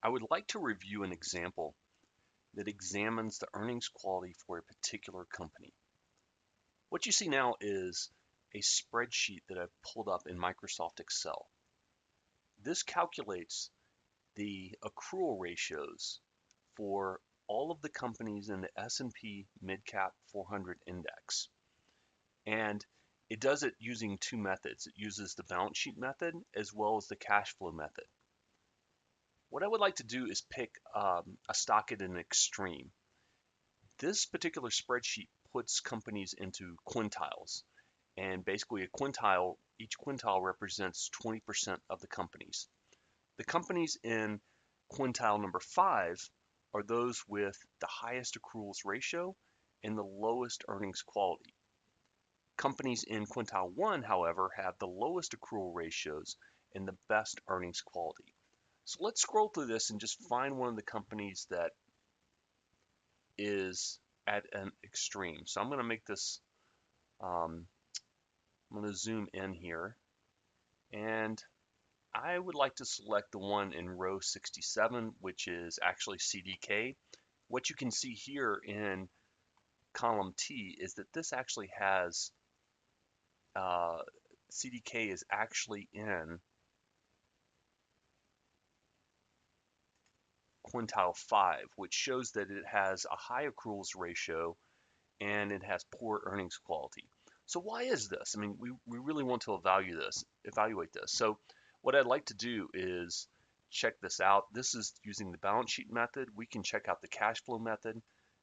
I would like to review an example that examines the earnings quality for a particular company. What you see now is a spreadsheet that I've pulled up in Microsoft Excel. This calculates the accrual ratios for all of the companies in the S&P MidCap 400 index. And it does it using two methods. It uses the balance sheet method as well as the cash flow method. What I would like to do is pick a stock at an extreme. This particular spreadsheet puts companies into quintiles. And basically each quintile represents 20% of the companies. The companies in quintile number 5 are those with the highest accruals ratio and the lowest earnings quality. Companies in quintile 1, however, have the lowest accrual ratios and the best earnings quality. So let's scroll through this and just find one of the companies that is at an extreme. So I'm going to make this, I'm going to zoom in here, and I would like to select the one in row 67, which is actually CDK. What you can see here in column T is that this actually has, CDK is actually in quintile 5, which shows that it has a high accruals ratio and it has poor earnings quality. So why is this? I mean, we really want to evaluate this. So what I'd like to do is check this out. This is using the balance sheet method. We can check out the cash flow method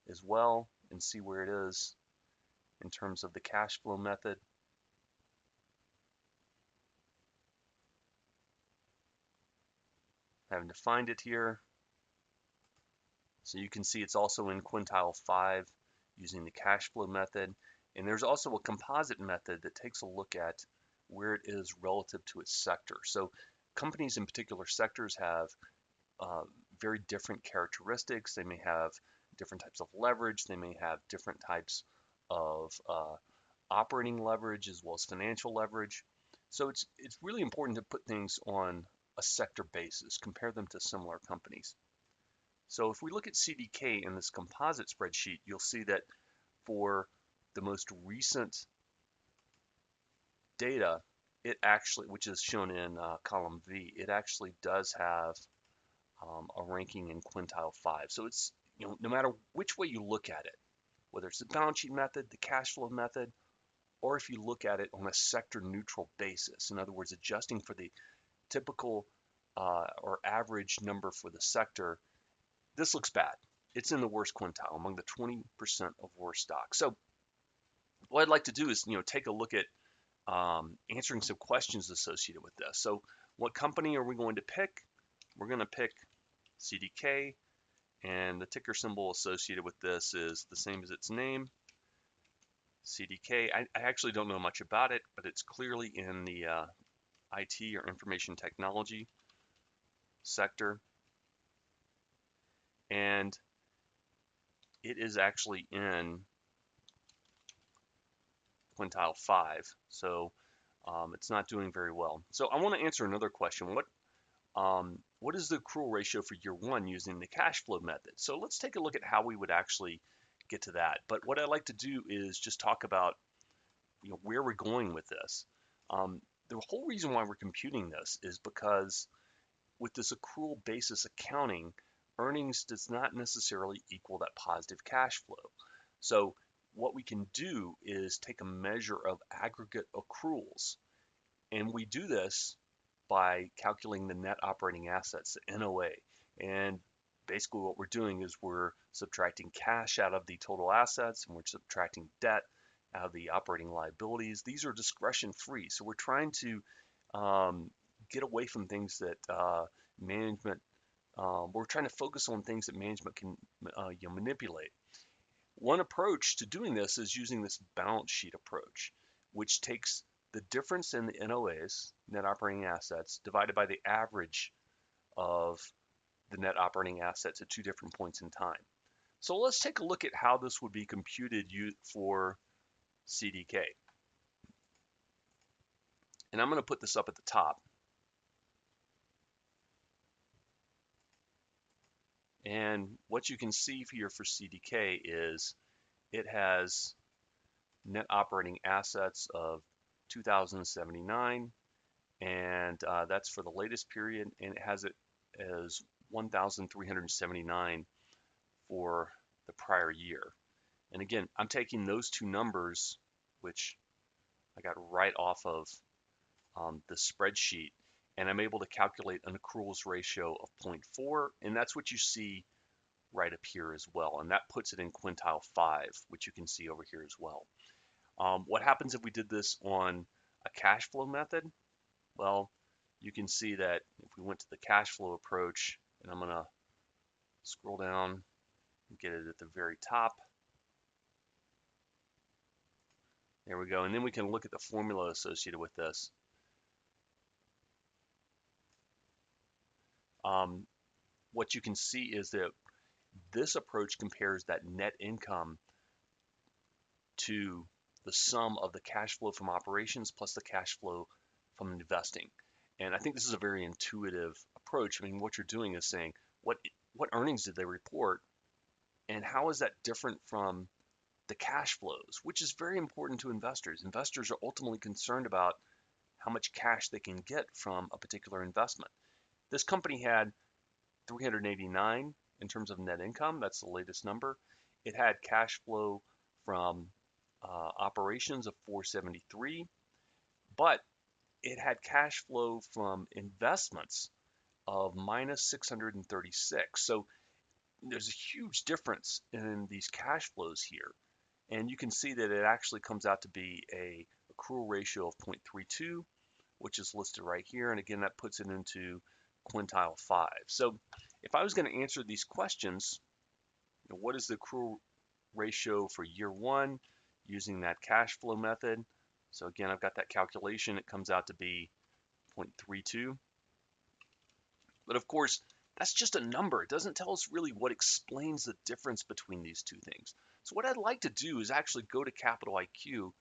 as well and see where it is in terms of the cash flow method. Having to find it here. So you can see it's also in quintile 5 using the cash flow method. And there's also a composite method that takes a look at where it is relative to its sector. So companies in particular sectors have very different characteristics. They may have different types of leverage. They may have different types of operating leverage as well as financial leverage. So it's really important to put things on a sector basis, compare them to similar companies. So if we look at CDK in this composite spreadsheet, you'll see that for the most recent data, it actually, which is shown in column V, it actually does have a ranking in quintile 5. So it's, no matter which way you look at it, whether it's the balance sheet method, the cash flow method, or if you look at it on a sector neutral basis, in other words, adjusting for the typical or average number for the sector, this looks bad. It's in the worst quintile, among the 20% of worst stocks. So what I'd like to do is, take a look at answering some questions associated with this. So what company are we going to pick? We're going to pick CDK, and the ticker symbol associated with this is the same as its name, CDK. I actually don't know much about it, but it's clearly in the IT or information technology sector. And it is actually in quintile 5, so it's not doing very well. So I want to answer another question. What is the accrual ratio for year 1 using the cash flow method? So let's take a look at how we would actually get to that. But what I'd like to do is just talk about where we're going with this. The whole reason why we're computing this is because with this accrual basis accounting, earnings does not necessarily equal that positive cash flow. So what we can do is take a measure of aggregate accruals, and we do this by calculating the net operating assets, the NOA. And basically what we're doing is we're subtracting cash out of the total assets, and we're subtracting debt out of the operating liabilities. These are discretion free, so we're trying to get away from things that management, we're trying to focus on things that management can manipulate. One approach to doing this is using this balance sheet approach, which takes the difference in the NOAs, net operating assets, divided by the average of the net operating assets at 2 different points in time. So let's take a look at how this would be computed for CDK. And I'm going to put this up at the top. And what you can see here for CDK is it has net operating assets of 2,079, and that's for the latest period, and it has it as 1,379 for the prior year. And again, I'm taking those two numbers, which I got right off of the spreadsheet, and I'm able to calculate an accruals ratio of 0.4, and that's what you see right up here as well. And that puts it in quintile 5, which you can see over here as well. What happens if we did this on a cash flow method? Well, you can see that if we went to the cash flow approach, and I'm going to scroll down and get it at the very top. There we go. And then we can look at the formula associated with this. What you can see is that this approach compares that net income to the sum of the cash flow from operations plus the cash flow from investing. And I think this is a very intuitive approach. I mean, what you're doing is saying, what earnings did they report, and how is that different from the cash flows, which is very important to investors. Investors are ultimately concerned about how much cash they can get from a particular investment. This company had 389 in terms of net income. That's the latest number. It had cash flow from operations of 473, but it had cash flow from investments of minus 636. So there's a huge difference in these cash flows here. And you can see that it actually comes out to be a accrual ratio of 0.32, which is listed right here. And again, that puts it into quintile 5. So if I was going to answer these questions, what is the accrual ratio for year 1 using that cash flow method? So again, I've got that calculation. It comes out to be 0.32. But of course, that's just a number. It doesn't tell us really what explains the difference between these two things. So what I'd like to do is actually go to Capital IQ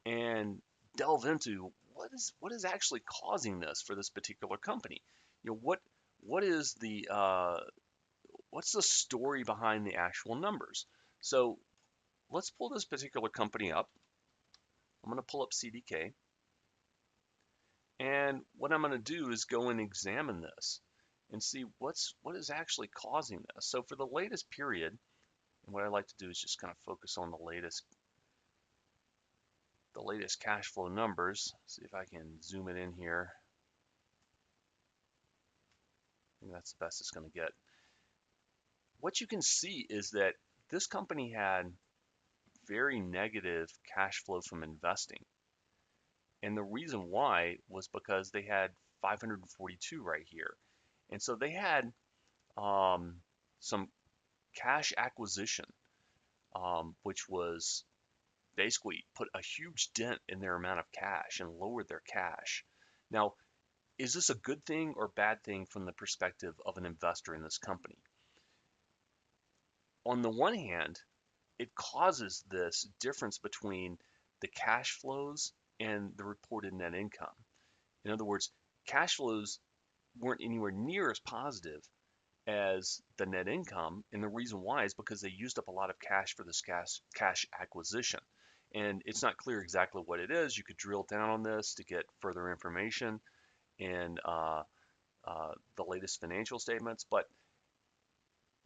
and delve into what is actually causing this for this particular company. What is the what's the story behind the actual numbers? So let's pull this particular company up. I'm going to pull up CDK, and what I'm going to do is go and examine this and see what is actually causing this. So for the latest period, and what I like to do is just kind of focus on the latest cash flow numbers. See if I can zoom it in here. I think that's the best it's going to get. What you can see is that this company had very negative cash flow from investing. And the reason why was because they had 542 right here. And so they had some cash acquisition, which was basically put a huge dent in their amount of cash and lowered their cash. Now, is this a good thing or bad thing from the perspective of an investor in this company? On the one hand, it causes this difference between the cash flows and the reported net income. In other words, cash flows weren't anywhere near as positive as the net income, and the reason why is because they used up a lot of cash for this cash acquisition. And it's not clear exactly what it is. You could drill down on this to get further information in the latest financial statements, but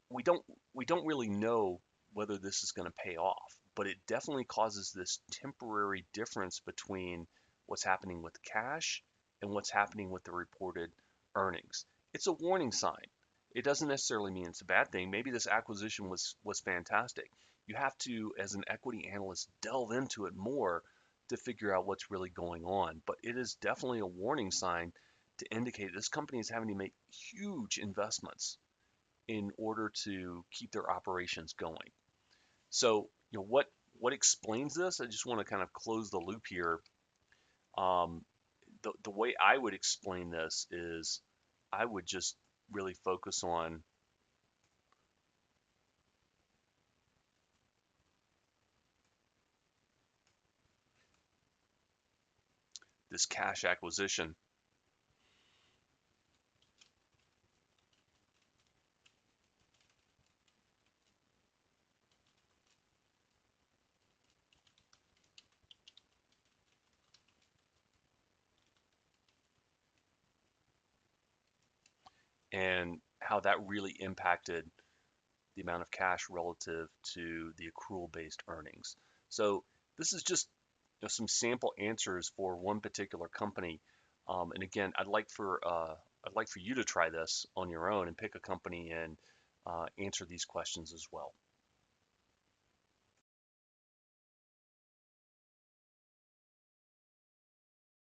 we don't really know whether this is going to pay off. But it definitely causes this temporary difference between what's happening with cash and what's happening with the reported earnings. It's a warning sign. It doesn't necessarily mean it's a bad thing. Maybe this acquisition was fantastic. You have to, as an equity analyst, delve into it more to figure out what's really going on. But it is definitely a warning sign to indicate this company is having to make huge investments in order to keep their operations going. So, what explains this? I just want to kind of close the loop here. The way I would explain this is I would just really focus on this cash acquisition. and how that really impacted the amount of cash relative to the accrual-based earnings. So this is just some sample answers for one particular company. And again, I'd like for you to try this on your own and pick a company and answer these questions as well.